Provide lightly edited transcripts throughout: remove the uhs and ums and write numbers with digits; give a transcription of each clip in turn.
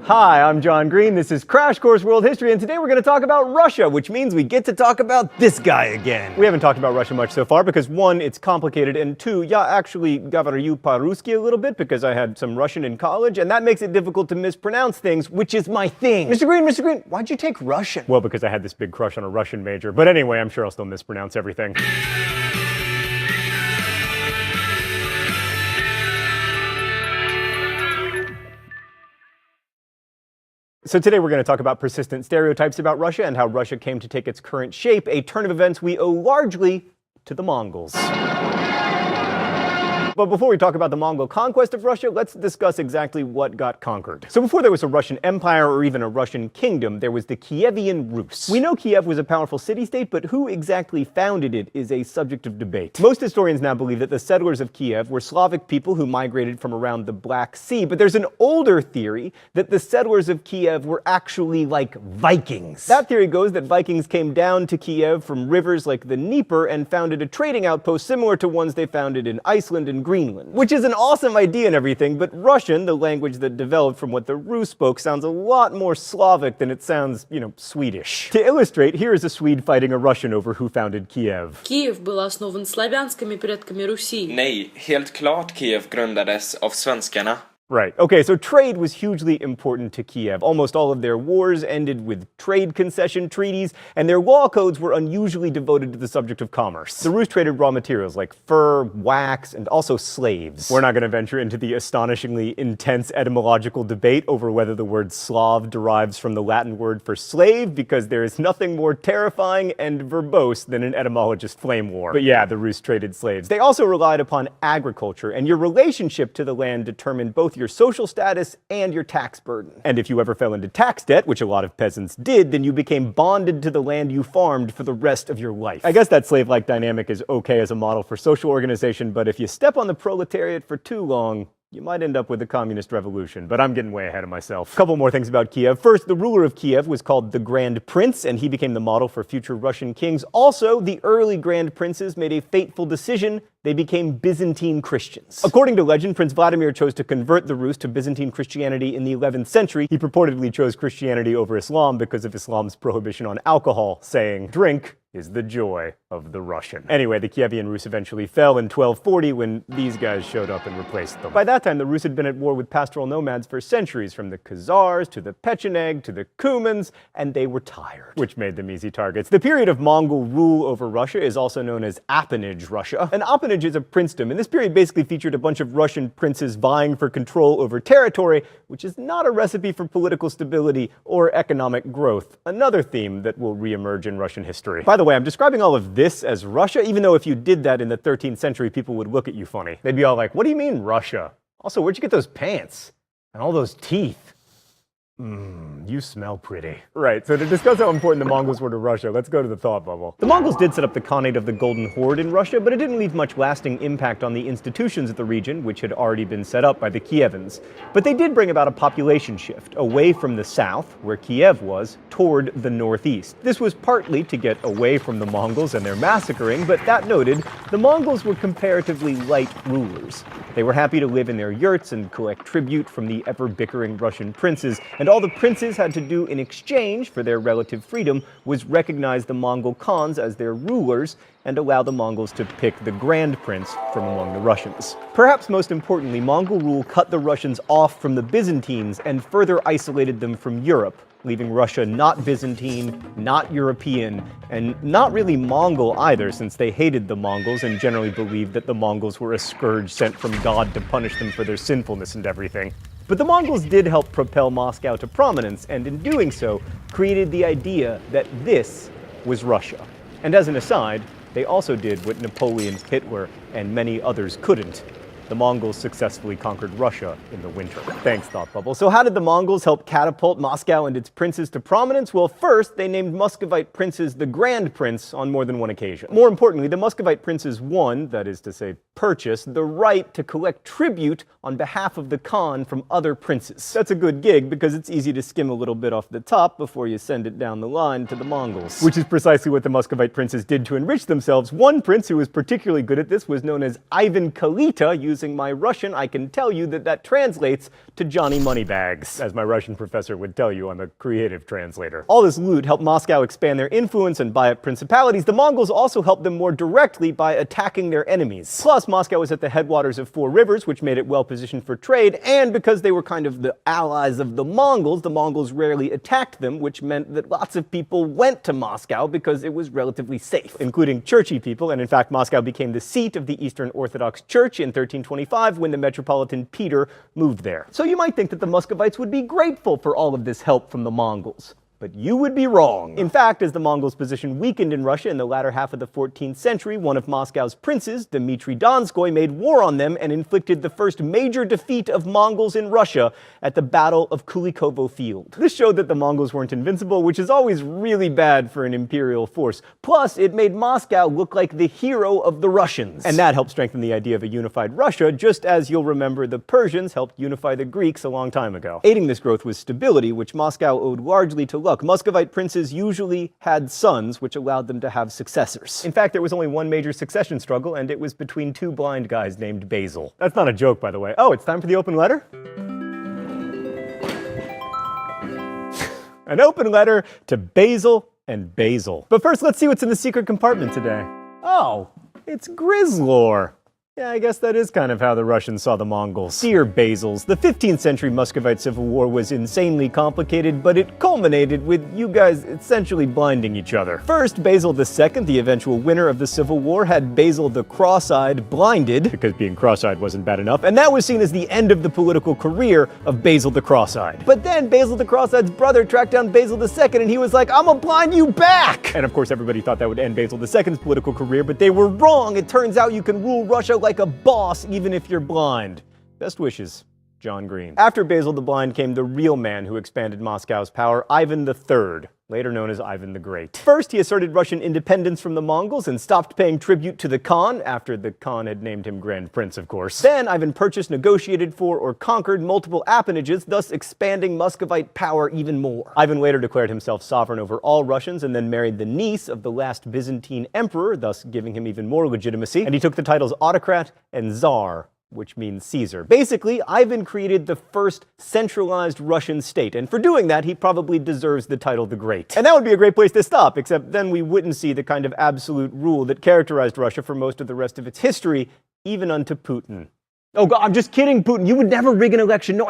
Hi, I'm John Green. This is Crash Course World History, and today we're going to talk about Russia, which means we get to talk about this guy again. We haven't talked about Russia much so far because, one, it's complicated, and two, actually говорю по-русски a little bit because I had some Russian in college, and that makes it difficult to mispronounce things, which is my thing. Mr. Green, why'd you take Russian? Well, because I had this big crush on a Russian major, but anyway, I'm sure I'll still mispronounce everything. So today we're going to talk about persistent stereotypes about Russia and how Russia came to take its current shape, a turn of events we owe largely to the Mongols. But before we talk about the Mongol conquest of Russia, let's discuss exactly what got conquered. So before there was a Russian Empire or even a Russian kingdom, there was the Kievan Rus. We know Kiev was a powerful city-state, but who exactly founded it is a subject of debate. Most historians now believe that the settlers of Kiev were Slavic people who migrated from around the Black Sea, but there's an older theory that the settlers of Kiev were actually like Vikings. That theory goes that Vikings came down to Kiev from rivers like the Dnieper and founded a trading outpost similar to ones they founded in Iceland and Greenland. Which is an awesome idea and everything, but Russian, the language that developed from what the Rus spoke, sounds a lot more Slavic than it sounds, Swedish. To illustrate, here is a Swede fighting a Russian over who founded Kiev. Kiev был основан славянскими предками Руси. Nej, helt klart Kiev grundades av svenskarna. Right. Okay, so trade was hugely important to Kiev. Almost all of their wars ended with trade concession treaties, and their law codes were unusually devoted to the subject of commerce. The Rus traded raw materials like fur, wax, and also slaves. We're not going to venture into the astonishingly intense etymological debate over whether the word Slav derives from the Latin word for slave, because there is nothing more terrifying and verbose than an etymologist flame war. But yeah, the Rus traded slaves. They also relied upon agriculture, and your relationship to the land determined both your social status and your tax burden. And if you ever fell into tax debt, which a lot of peasants did, then you became bonded to the land you farmed for the rest of your life. I guess that slave-like dynamic is okay as a model for social organization, but if you step on the proletariat for too long, you might end up with a communist revolution, but I'm getting way ahead of myself. A couple more things about Kiev. First, the ruler of Kiev was called the Grand Prince, and he became the model for future Russian kings. Also, the early Grand Princes made a fateful decision. They became Byzantine Christians. According to legend, Prince Vladimir chose to convert the Rus to Byzantine Christianity in the 11th century. He purportedly chose Christianity over Islam because of Islam's prohibition on alcohol, saying, "Drink is the joy of the Russian." Anyway, the Kievan Rus eventually fell in 1240 when these guys showed up and replaced them. By that time, the Rus had been at war with pastoral nomads for centuries, from the Khazars to the Pecheneg to the Cumans, and they were tired, which made them easy targets. The period of Mongol rule over Russia is also known as appanage Russia. An appanage is a princedom, and this period basically featured a bunch of Russian princes vying for control over territory, which is not a recipe for political stability or economic growth, another theme that will reemerge in Russian history. By the way, I'm describing all of this as Russia, even though if you did that in the 13th century, people would look at you funny. They'd be all like, "What do you mean Russia? Also, where'd you get those pants? And all those teeth? You smell pretty." Right, so to discuss how important the Mongols were to Russia, let's go to the thought bubble. The Mongols did set up the Khanate of the Golden Horde in Russia, but it didn't leave much lasting impact on the institutions of the region, which had already been set up by the Kievans. But they did bring about a population shift, away from the south, where Kiev was, toward the northeast. This was partly to get away from the Mongols and their massacring, but that noted, the Mongols were comparatively light rulers. They were happy to live in their yurts and collect tribute from the ever-bickering Russian princes, and all the princes had to do in exchange for their relative freedom was recognize the Mongol Khans as their rulers and allow the Mongols to pick the Grand Prince from among the Russians. Perhaps most importantly, Mongol rule cut the Russians off from the Byzantines and further isolated them from Europe, leaving Russia not Byzantine, not European, and not really Mongol either, since they hated the Mongols and generally believed that the Mongols were a scourge sent from God to punish them for their sinfulness and everything. But the Mongols did help propel Moscow to prominence, and in doing so, created the idea that this was Russia. And as an aside, they also did what Napoleon, Hitler, and many others couldn't. The Mongols successfully conquered Russia in the winter. Thanks, Thought Bubble. So how did the Mongols help catapult Moscow and its princes to prominence? Well, first, they named Muscovite princes the Grand Prince on more than one occasion. More importantly, the Muscovite princes won, that is to say, purchased, the right to collect tribute on behalf of the Khan from other princes. That's a good gig because it's easy to skim a little bit off the top before you send it down the line to the Mongols. Which is precisely what the Muscovite princes did to enrich themselves. One prince who was particularly good at this was known as Ivan Kalita, using using my Russian, I can tell you that that translates to Johnny Moneybags. As my Russian professor would tell you, I'm a creative translator. All this loot helped Moscow expand their influence and buy up principalities. The Mongols also helped them more directly by attacking their enemies. Plus, Moscow was at the headwaters of 4 rivers, which made it well positioned for trade, and because they were kind of the allies of the Mongols rarely attacked them, which meant that lots of people went to Moscow because it was relatively safe, including churchy people, and in fact, Moscow became the seat of the Eastern Orthodox Church in 1325 when the Metropolitan Peter moved there. So you might think that the Muscovites would be grateful for all of this help from the Mongols. But you would be wrong. In fact, as the Mongols' position weakened in Russia in the latter half of the 14th century, one of Moscow's princes, Dmitry Donskoy, made war on them and inflicted the first major defeat of Mongols in Russia at the Battle of Kulikovo Field. This showed that the Mongols weren't invincible, which is always really bad for an imperial force. Plus, it made Moscow look like the hero of the Russians. And that helped strengthen the idea of a unified Russia, just as you'll remember the Persians helped unify the Greeks a long time ago. Aiding this growth was stability, which Moscow owed largely to luck. Muscovite princes usually had sons, which allowed them to have successors. In fact, there was only one major succession struggle, and it was between 2 blind guys named Basil. That's not a joke, by the way. Oh, it's time for the open letter? An open letter to Basil and Basil. But first, let's see what's in the secret compartment today. Oh, it's Grizzlore. Yeah, I guess that is kind of how the Russians saw the Mongols. Dear Basils, the 15th century Muscovite Civil War was insanely complicated, but it culminated with you guys essentially blinding each other. First, Basil II, the eventual winner of the Civil War, had Basil the Cross-Eyed blinded, because being cross-eyed wasn't bad enough, and that was seen as the end of the political career of Basil the Cross-Eyed. But then Basil the Cross-Eyed's brother tracked down Basil II, and he was like, "I'ma blind you back!" And of course everybody thought that would end Basil II's political career, but they were wrong. It turns out you can rule Russia like a boss even if you're blind. Best wishes, John Green. After Basil the Blind came the real man who expanded Moscow's power, Ivan III, later known as Ivan the Great. First, he asserted Russian independence from the Mongols and stopped paying tribute to the Khan, after the Khan had named him Grand Prince, of course. Then, Ivan purchased, negotiated for, or conquered multiple appanages, thus expanding Muscovite power even more. Ivan later declared himself sovereign over all Russians and then married the niece of the last Byzantine emperor, thus giving him even more legitimacy, and he took the titles autocrat and Tsar, which means Caesar. Basically, Ivan created the first centralized Russian state, and for doing that, he probably deserves the title the Great. And that would be a great place to stop, except then we wouldn't see the kind of absolute rule that characterized Russia for most of the rest of its history, even unto Putin. Oh God, I'm just kidding, Putin. You would never rig an election. No,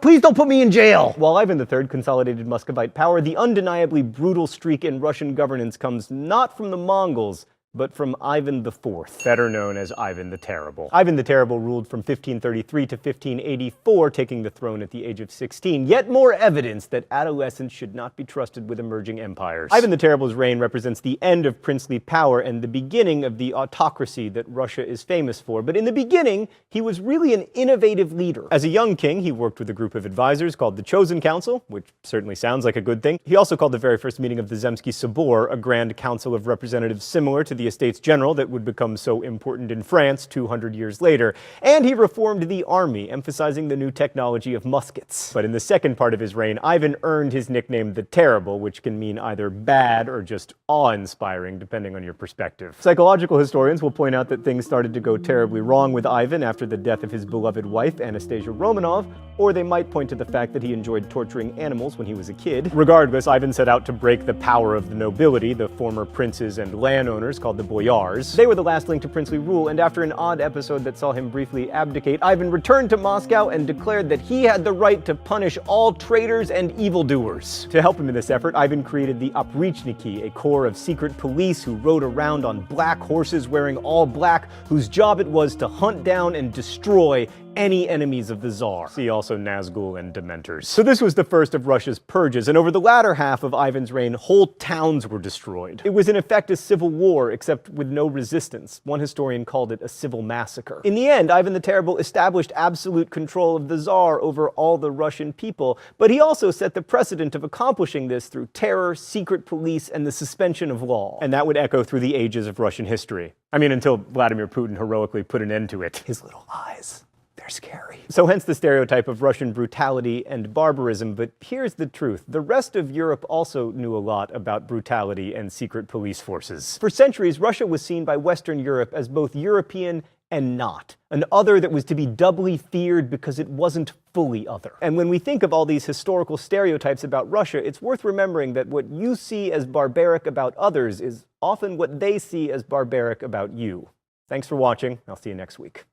please don't put me in jail. While Ivan III consolidated Muscovite power, the undeniably brutal streak in Russian governance comes not from the Mongols, but from Ivan IV, better known as Ivan the Terrible. Ivan the Terrible ruled from 1533 to 1584, taking the throne at the age of 16, yet more evidence that adolescents should not be trusted with emerging empires. Ivan the Terrible's reign represents the end of princely power and the beginning of the autocracy that Russia is famous for, but in the beginning, he was really an innovative leader. As a young king, he worked with a group of advisors called the Chosen Council, which certainly sounds like a good thing. He also called the very first meeting of the Zemsky Sobor, a grand council of representatives similar to the Estates General that would become so important in France 200 years later. And he reformed the army, emphasizing the new technology of muskets. But in the second part of his reign, Ivan earned his nickname the Terrible, which can mean either bad or just awe-inspiring, depending on your perspective. Psychological historians will point out that things started to go terribly wrong with Ivan after the death of his beloved wife, Anastasia Romanov, or they might point to the fact that he enjoyed torturing animals when he was a kid. Regardless, Ivan set out to break the power of the nobility, the former princes and landowners called the boyars. They were the last link to princely rule, and after an odd episode that saw him briefly abdicate, Ivan returned to Moscow and declared that he had the right to punish all traitors and evildoers. To help him in this effort, Ivan created the Oprichniki, a corps of secret police who rode around on black horses wearing all black, whose job it was to hunt down and destroy any enemies of the Tsar. See also Nazgul and Dementors. So this was the first of Russia's purges, and over the latter half of Ivan's reign, whole towns were destroyed. It was in effect a civil war, except with no resistance. One historian called it a civil massacre. In the end, Ivan the Terrible established absolute control of the Tsar over all the Russian people, but he also set the precedent of accomplishing this through terror, secret police, and the suspension of law. And that would echo through the ages of Russian history. I mean, until Vladimir Putin heroically put an end to it. His little eyes. They're scary. So hence the stereotype of Russian brutality and barbarism, but here's the truth. The rest of Europe also knew a lot about brutality and secret police forces. For centuries, Russia was seen by Western Europe as both European and not. An other that was to be doubly feared because it wasn't fully other. And when we think of all these historical stereotypes about Russia, it's worth remembering that what you see as barbaric about others is often what they see as barbaric about you. Thanks for watching. I'll see you next week.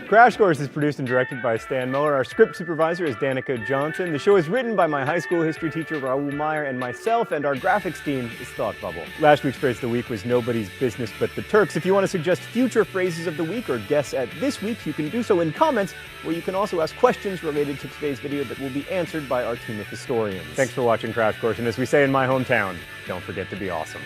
Crash Course is produced and directed by Stan Muller. Our script supervisor is Danica Johnson. The show is written by my high school history teacher, Raoul Meyer, and myself, and our graphics team is Thought Bubble. Last week's phrase of the week was nobody's business but the Turks. If you want to suggest future phrases of the week or guess at this week's, you can do so in comments, where you can also ask questions related to today's video that will be answered by our team of historians. Thanks for watching Crash Course, and as we say in my hometown, don't forget to be awesome.